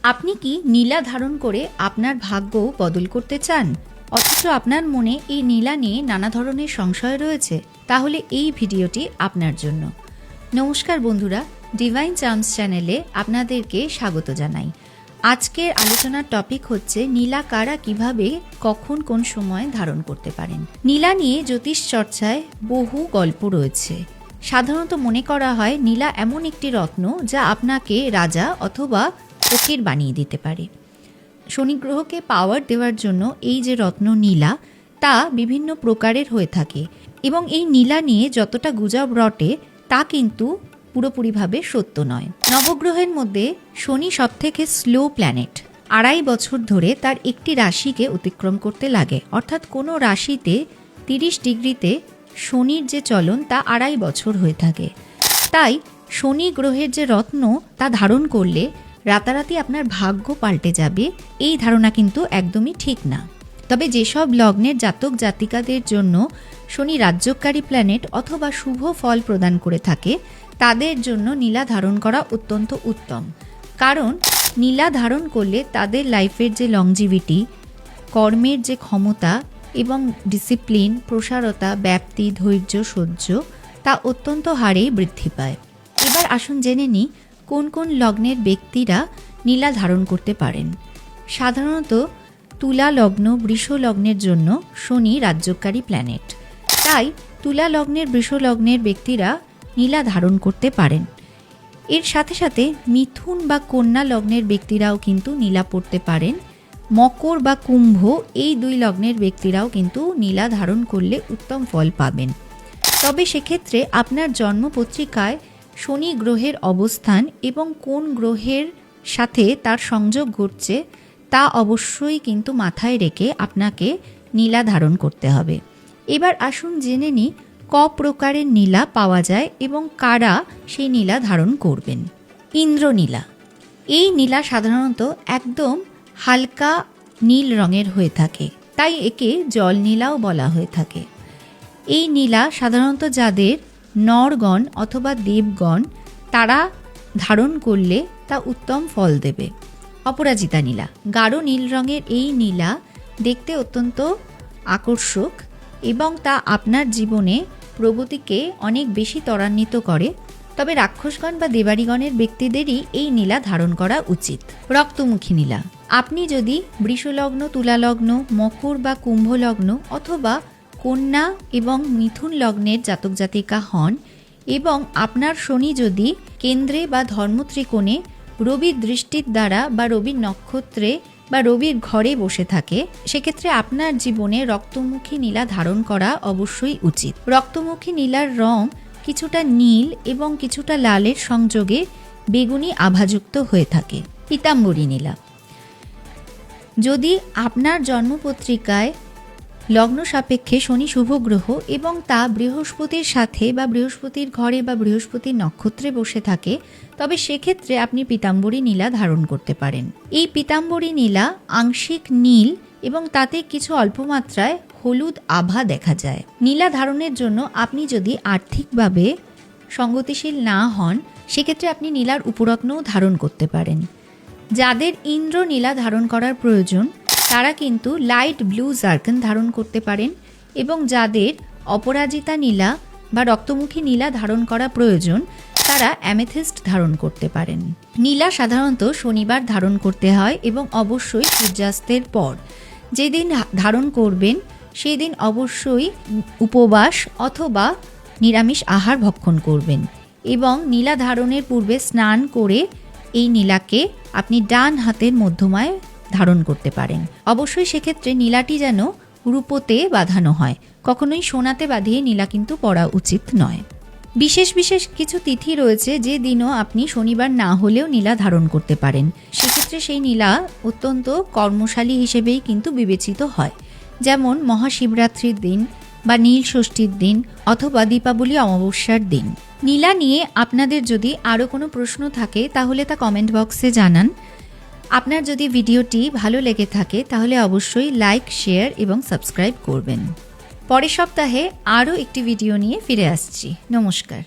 আপনি কি নীলা ধারণ করে আপনার ভাগ্য বদল করতে চান, অথচ আপনার মনে এই নীলা নিয়ে নানা ধরনের সংশয় রয়েছে? তাহলে এই ভিডিওটি আপনার জন্য। নমস্কার বন্ধুরা, ডিভাইন চার্মস চ্যানেলে আপনাদেরকে স্বাগত জানাই। আজকের আলোচনার টপিক হচ্ছে নীলা কারা কিভাবে কখন কোন সময় ধারণ করতে পারেন। নীলা নিয়ে জ্যোতিষ চর্চায় বহু গল্প রয়েছে। সাধারণত মনে করা হয় নীলা এমন একটি রত্ন যা আপনাকে রাজা অথবা ফকির বানিয়ে দিতে পারে। শনি গ্রহকে পাওয়ার দেওয়ার জন্য এই যে রত্ন নীলা, তা বিভিন্ন প্রকারের হয়ে থাকে এবং এই নীলা নিয়ে যতটা গুজব রটে তা কিন্তু পুরোপুরিভাবে সত্য নয়। নবগ্রহের মধ্যে শনি সবথেকে স্লো প্ল্যানেট। 2.5 বছর ধরে তার একটি রাশিকে অতিক্রম করতে লাগে, অর্থাৎ কোনো রাশিতে 30 ডিগ্রিতে শনির যে চলন তা 2.5 বছর হয়ে থাকে। তাই শনি গ্রহের যে রত্ন তা ধারণ করলে রাতারাতি আপনার ভাগ্য পাল্টে যাবে, এই ধারণা কিন্তু একদমই ঠিক না। তবে যেসব লগ্নের জাতক জাতিকাদের জন্য শনি রাজ্যকারী প্ল্যানেট অথবা শুভ ফল প্রদান করে থাকে, তাদের জন্য নীলা ধারণ করা অত্যন্ত উত্তম। কারণ নীলা ধারণ করলে তাদের লাইফের যে লংজিভিটি, কর্মের যে ক্ষমতা এবং ডিসিপ্লিন, প্রসারতা, ব্যাপ্তি, ধৈর্য, সহ্য তা অত্যন্ত হারেই বৃদ্ধি পায়। এবার আসুন জেনে নিই কোন কোন লগ্নের ব্যক্তিরা নীলা ধারণ করতে পারেন। সাধারণত তুলা লগ্ন, বৃষ লগ্নের জন্য শনি রাজ্যকারী প্ল্যানেট। তাই তুলা লগ্নের, বৃষ লগ্নের ব্যক্তিরা নীলা ধারণ করতে পারেন। এর সাথে সাথে মিথুন বা কন্যা লগ্নের ব্যক্তিরাও কিন্তু নীলা পড়তে পারেন। মকর বা কুম্ভ এই 2 লগ্নের ব্যক্তিরাও কিন্তু নীলা ধারণ করলে উত্তম ফল পাবেন। তবে সেক্ষেত্রে আপনার জন্মপত্রিকায় শনি গ্রহের অবস্থান এবং কোন গ্রহের সাথে তার সংযোগ ঘটছে তা অবশ্যই কিন্তু মাথায় রেখে আপনাকে নীলা ধারণ করতে হবে। এবার আসুন জেনে নিই ক প্রকারের নীলা পাওয়া যায় এবং কারা সেই নীলা ধারণ করবেন। ইন্দ্রনীলা। এই নীলা সাধারণত একদম হালকা নীল রঙের হয়ে থাকে, তাই একে জল নীলাও বলা হয়ে থাকে। এই নীলা সাধারণত যাদের নরগণ অথবা দেবগণ তারা ধারণ করলে তা উত্তম ফল দেবে। অপরাজিতা নীলা। গাঢ় নীল রঙের এই নীলা দেখতে অত্যন্ত আকর্ষক এবং তা আপনার জীবনে প্রগতিকে অনেক বেশি ত্বরান্বিত করে। তবে রাক্ষসগণ বা দেবাড়িগণের ব্যক্তিদেরই এই নীলা ধারণ করা উচিত। রক্তমুখী নীলা। আপনি যদি বৃষলগ্ন, তুলালগ্ন, মকর বা কুম্ভ লগ্ন অথবা কন্যা এবং মিথুন লগ্নের জাতক জাতিকা হন এবং আপনার শনি যদি কেন্দ্রে বা ধর্মত্রিকোণে রবির দৃষ্টির দ্বারা বা রবির নক্ষত্রে বা রবির ঘরে বসে থাকে, সেক্ষেত্রে আপনার জীবনে রক্তমুখী নীলা ধারণ করা অবশ্যই উচিত। রক্তমুখী নীলার রং কিছুটা নীল এবং কিছুটা লালের সংযোগে বেগুনি আভাযুক্ত হয়ে থাকে। পীতাম্বরী নীলা। যদি আপনার জন্মপত্রিকায় লগ্ন সাপেক্ষে শনি শুভ গ্রহ এবং তা বৃহস্পতির সাথে বা বৃহস্পতির ঘরে বা বৃহস্পতির নক্ষত্রে বসে থাকে, তবে সেক্ষেত্রে আপনি পীতাম্বরী নীলা ধারণ করতে পারেন। এই পীতাম্বরী নীলা আংশিক নীল এবং তাতে কিছু অল্পমাত্রায় হলুদ আভা দেখা যায়। নীলা ধারণের জন্য আপনি যদি আর্থিকভাবে সঙ্গতিশীল না হন, সেক্ষেত্রে আপনি নীলার উপরত্নও ধারণ করতে পারেন। যাদের ইন্দ্র নীলা ধারণ করার প্রয়োজন তারা কিন্তু লাইট ব্লু জার্কন ধারণ করতে পারেন এবং যাদের অপরাজিতা নীলা বা রক্তমুখী নীলা ধারণ করা প্রয়োজন তারা অ্যামেথিস্ট ধারণ করতে পারেন। নীলা সাধারণত শনিবার ধারণ করতে হয় এবং অবশ্যই সূর্যাস্তের পর। যেদিন ধারণ করবেন সেই দিন অবশ্যই উপবাস অথবা নিরামিষ আহার ভক্ষণ করবেন এবং নীলা ধারণের পূর্বে স্নান করে এই নীলাকে আপনি ডান হাতের মধ্যমায় ধারণ করতে পারেন। অবশ্যই সেক্ষেত্রে নীলাটি যেন রূপোতে বাঁধানো হয়, কখনোই সোনাতে বাঁধিয়ে নীলা কিন্তু পরা উচিত নয়। বিশেষ বিশেষ কিছু তিথি রয়েছে যে দিনও আপনি শনিবার না হলেও নীলা ধারণ করতে পারেন। সেক্ষেত্রে সেই নীলা অত্যন্ত কর্মশালী হিসেবেই কিন্তু বিবেচিত হয়, যেমন মহাশিবরাত্রির দিন বা নীল ষষ্ঠীর দিন অথবা দীপাবলি অমাবস্যার দিন। নীলা নিয়ে আপনাদের যদি আরও কোনো প্রশ্ন থাকে তাহলে তা কমেন্ট বক্সে জানান। আপনার যদি ভিডিওটি ভালো লেগে থাকে তাহলে অবশ্যই লাইক, শেয়ার এবং সাবস্ক্রাইব করবেন। পরের সপ্তাহে আরও একটি ভিডিও নিয়ে ফিরে আসছি। নমস্কার।